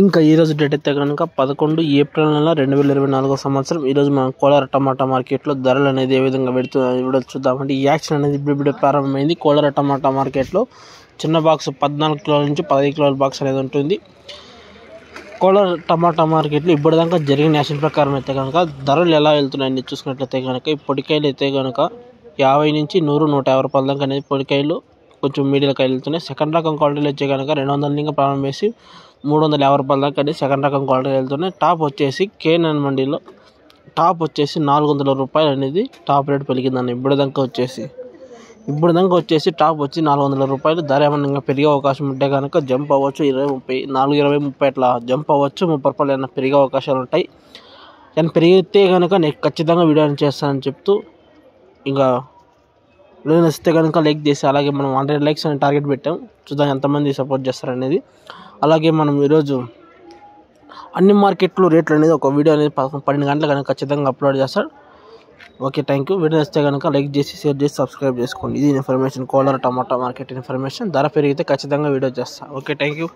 ఇంకా ఈరోజు డేట్ అయితే కనుక 11 ఏప్రిల్ నెల 2024 సంవత్సరం. ఈరోజు మనం కోలార్ టమాటా మార్కెట్లో ధరలు అనేది ఏ విధంగా పెడుతుందో చూద్దామంటే ఈ యాక్షన్ అనేది ఇప్పుడు ప్రారంభమైంది. కోలార్ టమాటా మార్కెట్లో చిన్న బాక్స్ 14 కిలోల నుంచి 15 కిలోల బాక్స్ అనేది ఉంటుంది. కోలార్ టమాటా మార్కెట్లో ఇప్పటిదాకా జరిగిన యాక్షన్ ప్రకారం అయితే కనుక ధరలు ఎలా వెళ్తున్నాయని చూసుకున్నట్లయితే కనుక ఈ పొడికాయలు అయితే కనుక 50 నుంచి 100, 150 రూపాయల దాకా అనేది పొడికాయలు కొంచెం మీడియం కాయలు వెళ్తున్నాయి. సెకండ్ రకం క్వాలిటీలు వచ్చే కనుక 200 నుంచి ప్రారంభం చేసి 350 రూపాయల దాకా అనేది సెకండ్ రకం క్వాలిటీ వెళ్తున్నాయి. టాప్ వచ్చేసి కేఎన్ఎన్ మండీలో టాప్ వచ్చేసి 400 రూపాయలు అనేది టాప్ రేట్ పెరిగిందని ఇప్పుడు దాకా వచ్చేసి టాప్ వచ్చి 400 రూపాయలు. ధర ఏమన్నా పెరిగే అవకాశం ఉంటే కనుక జంప్ అవ్వచ్చు. 20, 30, 4, 20, 30 అట్లా జంప్ అవ్వచ్చు. 30 రూపాయలు ఏమైనా పెరిగే అవకాశాలు ఉంటాయి. కానీ పెరిగితే కనుక నేను ఖచ్చితంగా వీడియో చేస్తానని చెప్తూ ఇంకా వీడియో నచ్చితే కనుక లైక్ చేసి అలాగే మనం 100 లైక్స్ అని టార్గెట్ పెట్టాం. చూద్దాం ఎంతమంది సపోర్ట్ చేస్తారనేది. అలాగే మనం ఈరోజు అన్ని మార్కెట్లు రేట్లు అనేది ఒక వీడియో అనేది 12 గంటల కనుక ఖచ్చితంగా అప్లోడ్ చేస్తాడు. Okay, thank you. వీడియో నచ్చితే కనుక లైక్ చేసి షేర్ చేసి సబ్స్క్రైబ్ చేసుకోండి. ఇది ఇన్ఫర్మేషన్, కోలార్ టమాటా మార్కెట్ ఇన్ఫర్మేషన్. ధర పెరిగితే ఖచ్చితంగా వీడియో చేస్తాను. Okay, thank you.